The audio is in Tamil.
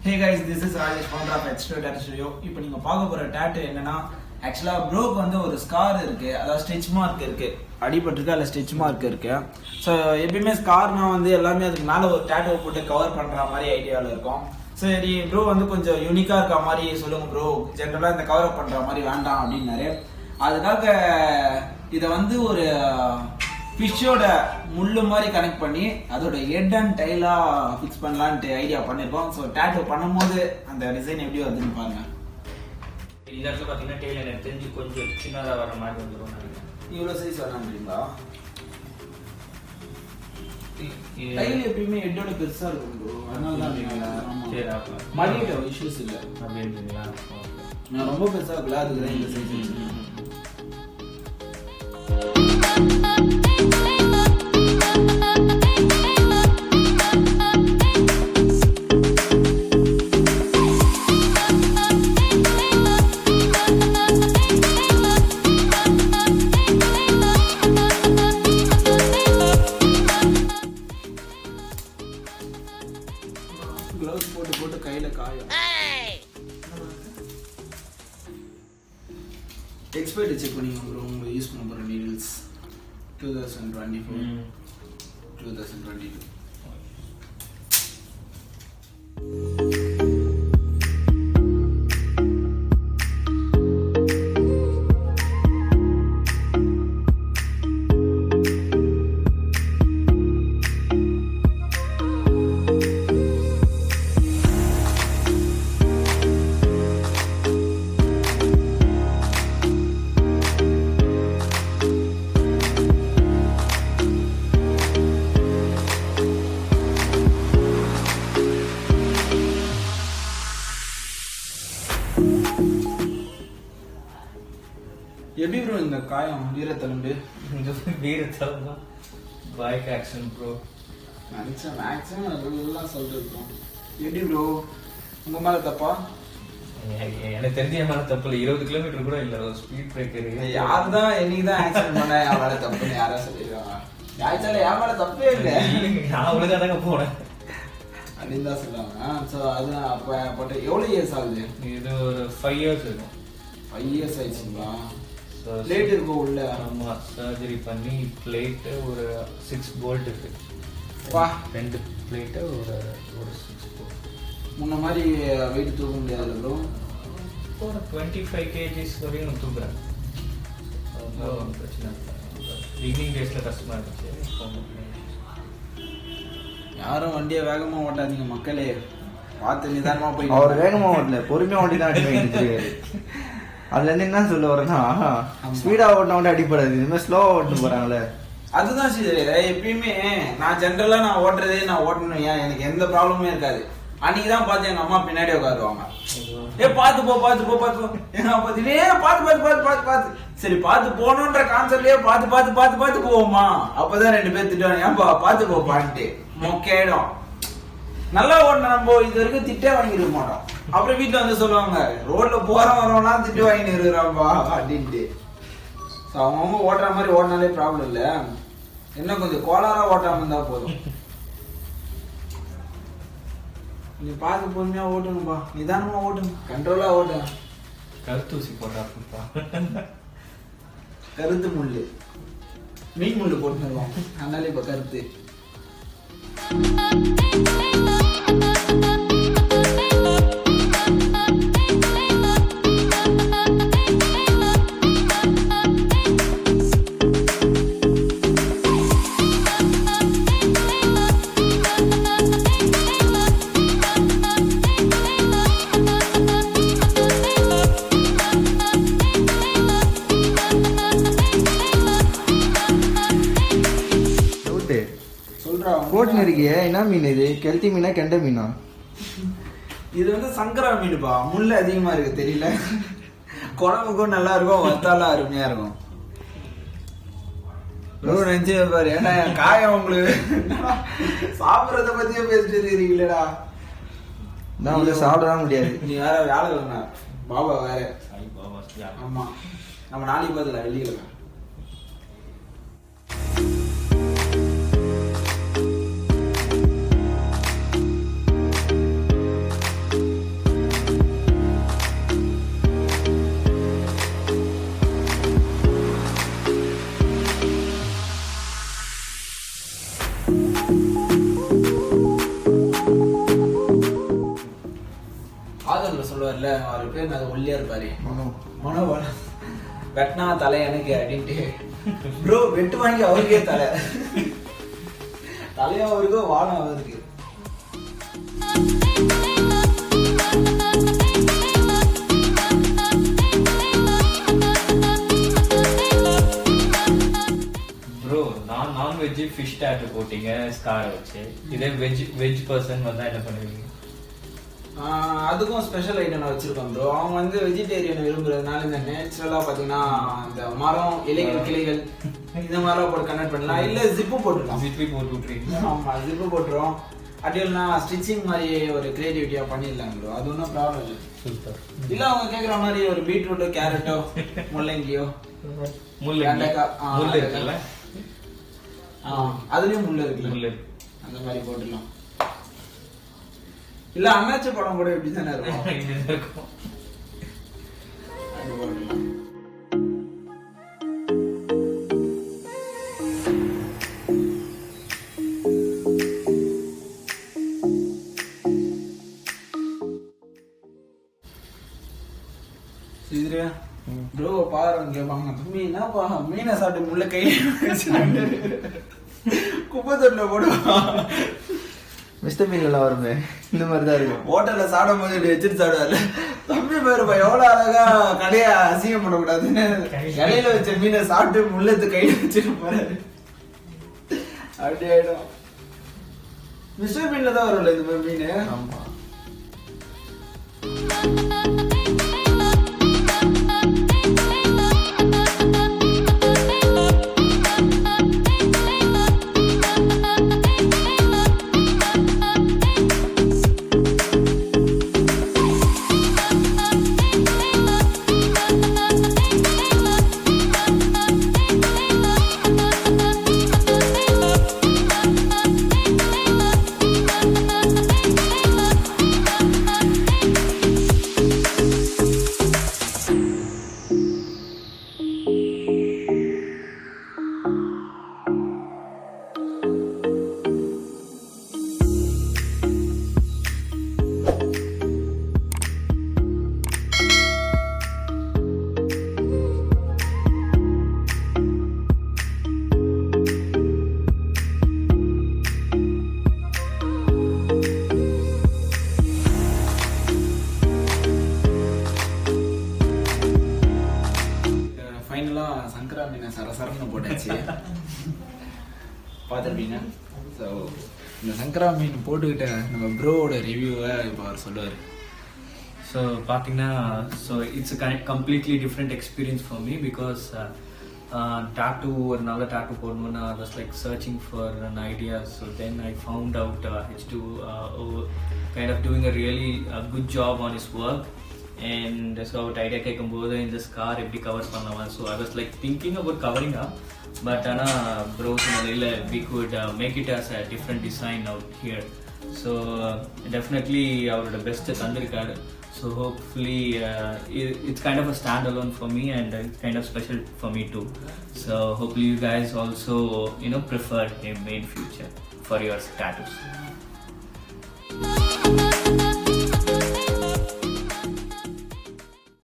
Hey guys, this is RAJESH, founder of H2o. இப்போ நீங்க பார்க்க போற டாட்டூ என்னன்னா ஆக்சுவலா ப்ரோக்கு வந்து ஒரு ஸ்கார் இருக்கு, அதாவது ஸ்டிச் மார்க் இருக்கு, அடிபட்டிருக்கு, அதில் ஸ்டிச் மார்க் இருக்கு. ஸோ எப்பயுமே ஸ்கார்னா வந்து எல்லாமே அதுக்கு மேலே ஒரு டாட்டூ போட்டு கவர் பண்ற மாதிரி ஐடியாவில் இருக்கும். சரி ப்ரோ வந்து கொஞ்சம் யூனிக்கா இருக்க மாதிரி சொல்லுங்க ப்ரோ, ஜென்ரலா இந்த கவர் அப் பண்ற மாதிரி வேண்டாம் அப்படின்னாரு. அதுக்காக இதை வந்து ஒரு ஃபிஷ்ஷோட முள்ளு மாதிரி கனெக்ட் பண்ணி அதோட ஹெட் அண்ட் டைலா ஃபிக்ஸ் பண்ணலான்ட்டு ஐடியா பண்ணிருக்கோம். ஸோ டாட்டூ பண்ணும்போது அந்த டிசைன் எப்படி வருதுன்னு பாருங்க. இந்த இடத்துல பாத்தீங்கன்னா டெய்ல் எனக்கு தெரிஞ்சு கொஞ்சம் சின்னதா வர மாதிரி வந்துடும். இவ்வளவு சைஸ் வேணாம்ன்றீங்களா? டைல் எப்பயுமே ஹெட்டோட பெருசா இருக்கும் ப்ரோ, அதனால தான் மடியில இஷ்யூஸ் இல்லை அப்படின்றீங்களா? நான் ரொம்ப பெருசா இருக்குல்ல, அதுக்கு இந்த சைஸ். க்ளவுஸ் போட்டு கையில காயும். எக்ஸ்பைரி செக் பண்ணிங்க ப்ரோ, உங்களுக்கு யூஸ் பண்ண போகிற நீடில்ஸ் 2024 2022. எப்படி ப்ரோ இந்த காயம் வீரத்தழும்பு? இந்த வீரத்தழும்பு பைக் ஆக்ஷன் ப்ரோ, மேக்ஸிமம் அதெல்லாம் சொல்லிருக்கோம். எப்படி ப்ரோ உங்க மேல தப்பா? எனக்கு தெரிஞ்ச என் மேல தப்பு இல்லை. 20 கிலோமீட்டர் கூட இல்ல ஸ்பீட் பிரேக்கர். யாருதான் என்னைக்குதான் ஆக்சிடென்ட் பண்ண என் மேல தப்புன்னு யாரா சொல்லிருக்காங்க? யாச்சால என் மேல தப்பே இல்லை, நான் ஒழுங்கா தாங்க போனேன் அப்படின்னு தான் சொல்லுவாங்க. ஸோ அது அப்போ பட் எவ்வளோ இயர்ஸ் ஆகுது? இது ஒரு 5 இயர்ஸ் இருக்கும். 5 இயர்ஸ் ஆயிடுச்சுங்களா? பிளேட் இருக்கும் உள்ள? ஆமா, சர்ஜரி பண்ணி பிளேட்டு ஒரு 6 போல்ட் இருக்கு. வா, 2 பிளேட்டு ஒரு 6 போல்ட். முன்ன மாதிரி வெயிட் தூக்க முடியாது ப்ரோ. ஒரு 25 kgs வரையும் தூக்குறேன். ஒன்றும் பிரச்சனை இல்லை. பிகினிங் டேஸ்ல கஷ்டமா இருந்துச்சு. யாரும் வண்டியை வேகமா ஓட்டாதீங்க மக்களே, பார்த்து நிதானமா போய். அவர் வேகமா ஓட்டல, பொறுமையா ஓட்டி தான் அடிப்பாரு. அதுல இருந்து என்ன சொல்ல வரேன்னா, ஸ்பீடா ஓட்டினா கூட அடிப்படாது, இந்த மாதிரி ஸ்லோவா ஓட்டு போறாங்களே. அதுதான் சரி. எப்பயுமே நான் ஜென்ரலா நான் ஓட்டுறதே நான் ஓட்டணும், ஏன் எனக்கு எந்த ப்ராப்ளமே இருக்காது. அன்னைக்குதான் பார்த்து எங்க அம்மா பின்னாடி உட்காருவாங்க, ஏ பாத்து போ பாத்து போ பாத்து போ. எங்க பாத்தீங்களே பாத்து பாத்து பாத்து பாத்து பாத்து சரி பாத்து போகணுன்ற கான்செப்ட்லயே பாத்து பாத்து பாத்து பாத்து போவோமா? அப்பதான் 2 பேர் திட்டுவாங்க, ஏன்பா பாத்து போப்பான்ட்டு. மொக்கையிடும். நல்லா ஓடணும், நம்ம இது வரைக்கும் திட்டே வாங்கிட்டு மாட்டோம். அப்புறம் வீட்டுல வந்து சொல்லுவாங்க, ரோட்ல போற வரவனா திட்டு வாங்கிட்டு இருக்கிறான்பா அப்படின்ட்டு. அவங்க ஓட்டுற மாதிரி ஓடினாலே ப்ராப்ளம் இல்ல, என்ன கொஞ்சம் கோளாரா ஓட்டாம இருந்தா போதும். நீ பார்த்து பொறுமையா ஓட்டணும்பா, நிதானமா ஓட்டுங்க, கண்ட்ரோலா ஓட்டுங்க. கருத்தூசி போட்டா கருத்து முள்ளு, மீன் முள்ளு போட்டுருவோம், அதனால இப்ப கருத்து. போட்டுன்னு இருக்கியே, என்ன மீன் இது? கெளுத்தி மீனா கெண்டை மீனா? இது வந்து சங்கரா மீனுப்பா, முள்ளு அதிகமா இருக்கு தெரியல. குழம்புக்கும் நல்லா இருக்கும், வத்தாலும் அருமையா இருக்கும். நினைச்சு பாரு, ஏன்னா காயம் உங்களுக்கு சாப்பிடறத பத்தியே பேசிட்டு இருக்கீங்களா? நான் வந்து சாப்பிடலாம் முடியாது. நீ வேற வேலை இல்லைண்ணா, பாபா வேற. ஆமா, நம்ம நாளைக்கு பதில வெள்ளிக்கிழமை. இருப்பார்ல, அவர் பேர் நான் ஒல்லியா இருப்பாரு, மனோபாலம். வெட்டினா தலை எனக்கு அப்படின்ட்டு ப்ரோ வெட்டு வாங்கி அவருக்கே தலையா அவருக்கு வானம் அவருக்கு. ப்ரோ நான்வெஜ் ஃபிஷ் டாட்டூ போட்டீங்க ஸ்காரை வச்சு, இதே வெஜ் பர்சன் வந்தா என்ன பண்ணுவீங்க? அதுக்கும் ஸ்பெஷல் ஐட்டம் நான் வச்சிருக்கேன் ப்ரோ. அவங்க வந்து வெஜிடேரியன் விரும்புறதுனால இந்த நேச்சுரலா பாத்தீங்கன்னா இந்த மரம் இலைகள் கிளைகள் இந்த மாதிரிலாம் போட்டு கனெக்ட் பண்ணலாம். இல்ல ஜிப்பு போட்டுக்கலாம். ஜிப்பு போட்டுருக்கீங்க? ஆமா ஜிப்பு போட்டுரும். அப்படி இல்லைன்னா ஸ்டிச்சிங் மாதிரி ஒரு கிரியேட்டிவிட்டியா பண்ணிடலாம் ப்ரோ. அது ஒன்றும் ப்ராப்ளம் இல்லை. சூப்பர். இல்ல அவங்க கேக்குற மாதிரி ஒரு பீட்ரூட்டோ கேரட்டோ முள்ளங்கியோ முள்ளு இருக்குல்ல, அதுலயும் முள்ளு இருக்குல்ல, அந்த மாதிரி போட்டுடலாம். இல்ல அண்ணாச்சி படம் கூட எப்படி தானே இருக்கும். ப்ரோ பாரு கேட்பாங்க, மீனாப்பா மீனை சாப்பிட்டு முள்ள கை குப்பை தொட்டில போடுவான். மிஸ்டர் மீன்ல வருமே இந்த மாதிரி தான் இருக்கும். ஹோட்டல்ல சாப்பிடும் போது வச்சுட்டு சாப்பிடுவாரு. தம்பி பாருப்பா எவ்வளவு அழகா கடையை அசிங்கம் பண்ணக்கூடாதுன்னு இடையில வச்ச மீனை சாப்பிட்டு முள்ளத்து கையில வச்சுட்டு போறாரு. அப்படி ஆயிடும். மிஸ்டர் மீன்ல தான் வரும்ல இந்த மாதிரி மீன். ஆமா. சங்கரா மீனை சரசரன்னு போட்டாச்சு பார்த்துருப்பீங்க. ஸோ இந்த சங்கரா மீன் போட்டுக்கிட்ட நம்ம ப்ரோவோட ரிவ்யூவை இப்போ அவர் சொல்லுவார். ஸோ பார்த்தீங்கன்னா it's completely different experience for me because tattoo ஒரு நல்ல tattoo போடணும்னு I was like searching for an idea. So then I found out H2o kind of doing a really good job on his work. And so அவர் ஐடியா கேட்கும்போது இந்த ஸ்கார் எப்படி கவர் பண்ணலாம். So I was like thinking about covering up, but ஆனால் ப்ரோ சொன்னதில்லை we could make it as a different design out here. So definitely அவரோட best தந்திருக்காரு. So hopefully it's kind of a standalone for me and it's kind of special for me too. So hopefully you guys also prefer him in future for your tattoos.